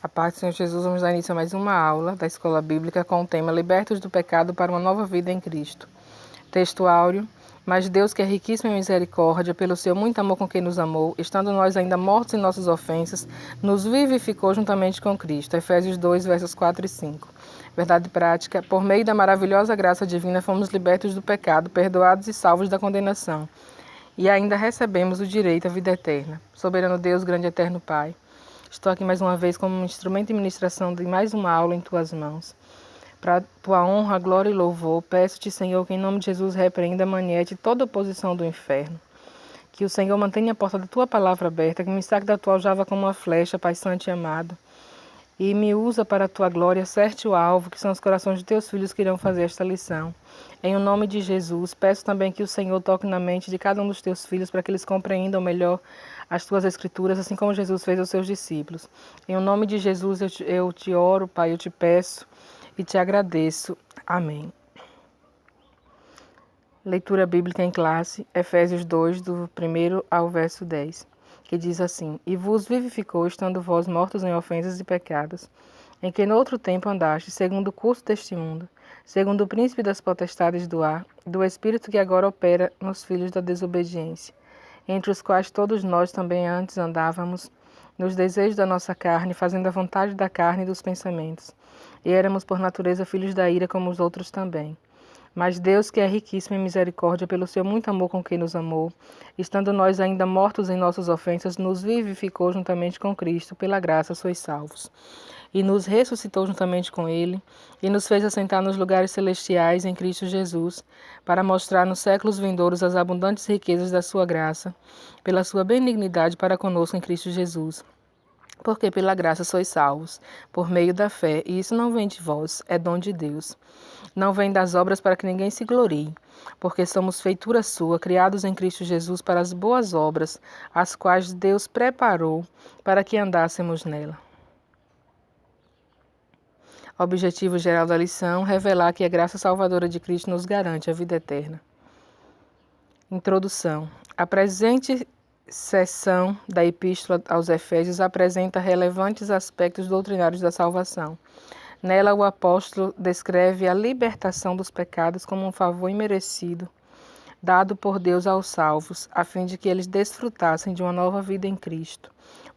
A paz do Senhor Jesus, vamos dar início a mais uma aula da Escola Bíblica com o tema Libertos do Pecado para uma Nova Vida em Cristo. Texto áureo. Mas Deus, que é riquíssimo em misericórdia, pelo seu muito amor com quem nos amou, estando nós ainda mortos em nossas ofensas, nos vivificou juntamente com Cristo. Efésios 2, versos 4 e 5. Verdade prática. Por meio da maravilhosa graça divina, fomos libertos do pecado, perdoados e salvos da condenação. E ainda recebemos o direito à vida eterna. Soberano Deus, grande e eterno Pai, estou aqui mais uma vez como instrumento de ministração de mais uma aula em Tuas mãos. Para Tua honra, glória e louvor, peço-te, Senhor, que em nome de Jesus repreenda, maniete toda oposição do inferno. Que o Senhor mantenha a porta da Tua palavra aberta, que me saque da Tua aljava como uma flecha, Pai Santo e amado. E me usa para a Tua glória, acerte o alvo, que são os corações de Teus filhos que irão fazer esta lição. Em o nome de Jesus, peço também que o Senhor toque na mente de cada um dos Teus filhos, para que eles compreendam melhor as Tuas Escrituras, assim como Jesus fez aos Seus discípulos. Em o nome de Jesus eu te oro, Pai, eu te peço e te agradeço. Amém. Leitura bíblica em classe, Efésios 2, do 1 ao verso 10, que diz assim: E vos vivificou, estando vós mortos em ofensas e pecados, em que noutro tempo andaste, segundo o curso deste mundo, segundo o príncipe das potestades do ar, do espírito que agora opera nos filhos da desobediência, entre os quais todos nós também antes andávamos, nos desejos da nossa carne, fazendo a vontade da carne e dos pensamentos. E éramos por natureza filhos da ira como os outros também. Mas Deus, que é riquíssimo em misericórdia, pelo seu muito amor com quem nos amou, estando nós ainda mortos em nossas ofensas, nos vivificou juntamente com Cristo, pela graça sois salvos. E nos ressuscitou juntamente com Ele, e nos fez assentar nos lugares celestiais em Cristo Jesus, para mostrar nos séculos vindouros as abundantes riquezas da sua graça, pela sua benignidade para conosco em Cristo Jesus. Porque pela graça sois salvos, por meio da fé, e isso não vem de vós, é dom de Deus. Não vem das obras para que ninguém se glorie, porque somos feitura sua, criados em Cristo Jesus para as boas obras, as quais Deus preparou para que andássemos nela. Objetivo geral da lição: revelar que a graça salvadora de Cristo nos garante a vida eterna. Introdução. A presente seção da Epístola aos Efésios apresenta relevantes aspectos doutrinários da salvação. Nela, o apóstolo descreve a libertação dos pecados como um favor imerecido, dado por Deus aos salvos, a fim de que eles desfrutassem de uma nova vida em Cristo.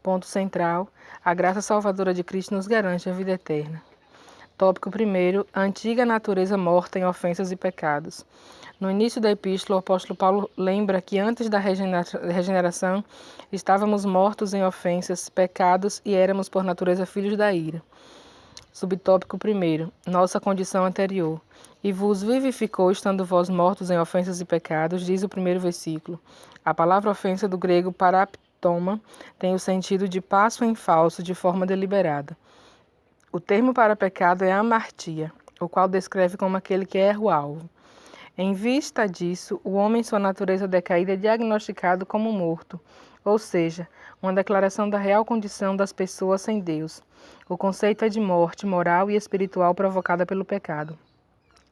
Ponto central: a graça salvadora de Cristo nos garante a vida eterna. Tópico 1. A antiga natureza morta em ofensas e pecados. No início da epístola, o apóstolo Paulo lembra que antes da regeneração estávamos mortos em ofensas, pecados e éramos por natureza filhos da ira. Subtópico 1. Nossa condição anterior. E vos vivificou, estando vós mortos em ofensas e pecados, diz o primeiro versículo. A palavra ofensa do grego paraptoma tem o sentido de passo em falso de forma deliberada. O termo para pecado é amartia, o qual descreve como aquele que erra o alvo. Em vista disso, o homem em sua natureza decaída é diagnosticado como morto, ou seja, uma declaração da real condição das pessoas sem Deus. O conceito é de morte moral e espiritual provocada pelo pecado,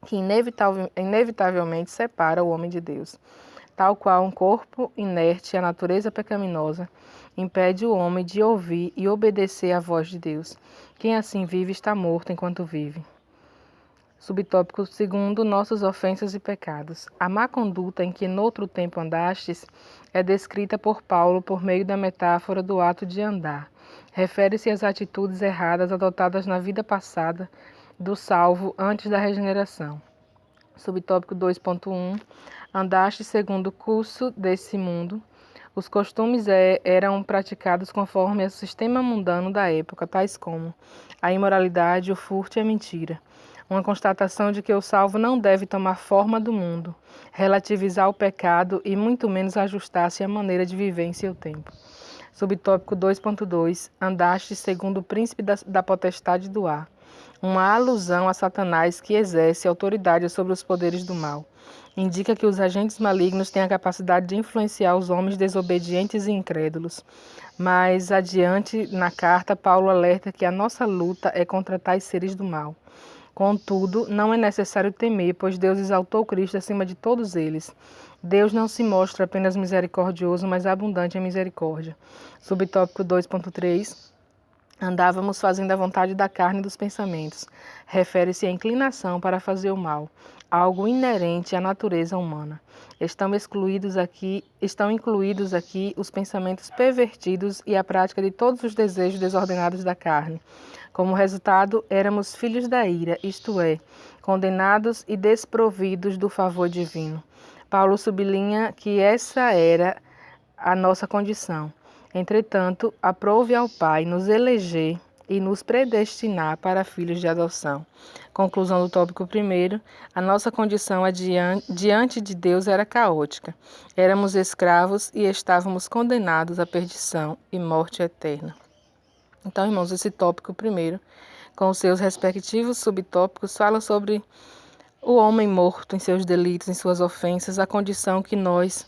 que inevitavelmente separa o homem de Deus. Tal qual um corpo inerte, a natureza pecaminosa impede o homem de ouvir e obedecer à voz de Deus. Quem assim vive está morto enquanto vive. Subtópico 2. Nossas ofensas e pecados. A má conduta em que noutro tempo andastes é descrita por Paulo por meio da metáfora do ato de andar. Refere-se às atitudes erradas adotadas na vida passada do salvo antes da regeneração. Subtópico 2.1. Andaste segundo o curso desse mundo. Os costumes eram praticados conforme o sistema mundano da época, tais como a imoralidade, o furto e a mentira. Uma constatação de que o salvo não deve tomar forma do mundo, relativizar o pecado e muito menos ajustar-se à maneira de viver em seu tempo. Subtópico 2.2. Andaste segundo o príncipe da potestade do ar. Uma alusão a Satanás que exerce autoridade sobre os poderes do mal. Indica que os agentes malignos têm a capacidade de influenciar os homens desobedientes e incrédulos. Mais adiante, na carta, Paulo alerta que a nossa luta é contra tais seres do mal. Contudo, não é necessário temer, pois Deus exaltou Cristo acima de todos eles. Deus não se mostra apenas misericordioso, mas abundante em misericórdia. Subtópico 2.3. Andávamos fazendo a vontade da carne e dos pensamentos. Refere-se à inclinação para fazer o mal, algo inerente à natureza humana. Estão incluídos aqui os pensamentos pervertidos e a prática de todos os desejos desordenados da carne. Como resultado, éramos filhos da ira, isto é, condenados e desprovidos do favor divino. Paulo sublinha que essa era a nossa condição. Entretanto, aprove ao Pai nos eleger e nos predestinar para filhos de adoção. Conclusão do tópico 1º, a nossa condição diante de Deus era caótica. Éramos escravos e estávamos condenados à perdição e morte eterna. Então, irmãos, esse tópico 1º, com os seus respectivos subtópicos, fala sobre o homem morto em seus delitos, em suas ofensas, a condição que nós,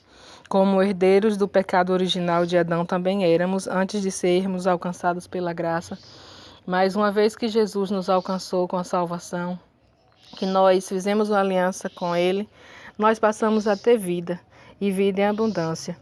como herdeiros do pecado original de Adão, também éramos antes de sermos alcançados pela graça. Mas uma vez que Jesus nos alcançou com a salvação, que nós fizemos uma aliança com Ele, nós passamos a ter vida, e vida em abundância.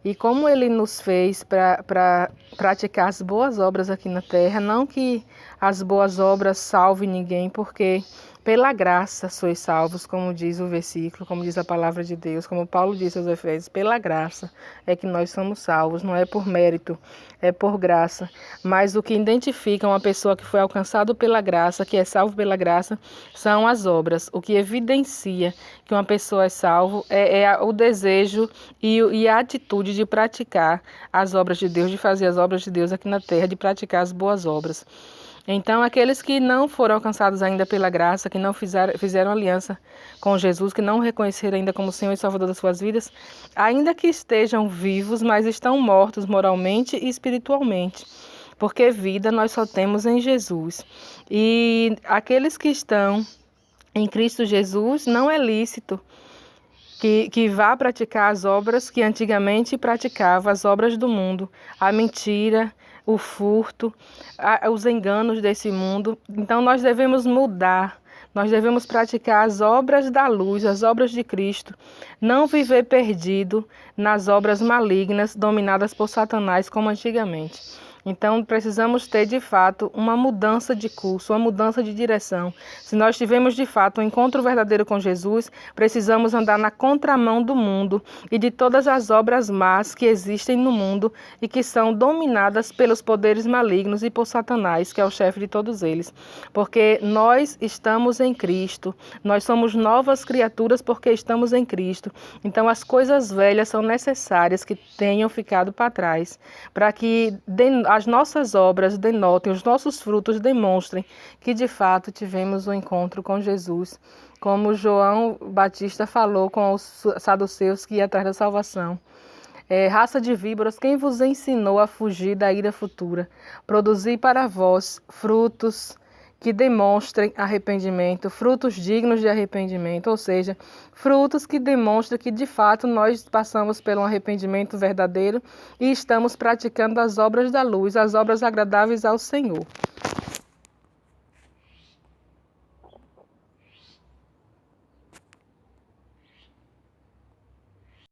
E como Ele nos fez para praticar as boas obras aqui na terra, não que as boas obras salvem ninguém, porque pela graça sois salvos, como diz o versículo, como diz a palavra de Deus, como Paulo disse aos Efésios, pela graça é que nós somos salvos, não é por mérito, é por graça. Mas o que identifica uma pessoa que foi alcançada pela graça, que é salvo pela graça, são as obras. O que evidencia que uma pessoa é salvo é o desejo e a atitude de praticar as obras de Deus, de fazer as obras de Deus aqui na terra, de praticar as boas obras. Então, aqueles que não foram alcançados ainda pela graça, que não fizeram aliança com Jesus, que não reconheceram ainda como Senhor e Salvador das suas vidas, ainda que estejam vivos, mas estão mortos moralmente e espiritualmente, porque vida nós só temos em Jesus. E aqueles que estão em Cristo Jesus, não é lícito que vá praticar as obras que antigamente praticava, as obras do mundo, a mentira, o furto, os enganos desse mundo. Então nós devemos mudar, nós devemos praticar as obras da luz, as obras de Cristo, não viver perdido nas obras malignas dominadas por Satanás como antigamente. Então, precisamos ter, de fato, uma mudança de curso, uma mudança de direção. Se nós tivermos, de fato, um encontro verdadeiro com Jesus, precisamos andar na contramão do mundo e de todas as obras más que existem no mundo e que são dominadas pelos poderes malignos e por Satanás, que é o chefe de todos eles. Porque nós estamos em Cristo, nós somos novas criaturas porque estamos em Cristo. Então, as coisas velhas são necessárias que tenham ficado para trás, para que as nossas obras denotem, os nossos frutos demonstrem que de fato tivemos um encontro com Jesus, como João Batista falou com os saduceus que iam atrás da salvação. Raça de víboras, quem vos ensinou a fugir da ira futura? Produzi para vós frutos que demonstrem arrependimento, frutos dignos de arrependimento, ou seja, frutos que demonstram que de fato nós passamos por um arrependimento verdadeiro e estamos praticando as obras da luz, as obras agradáveis ao Senhor.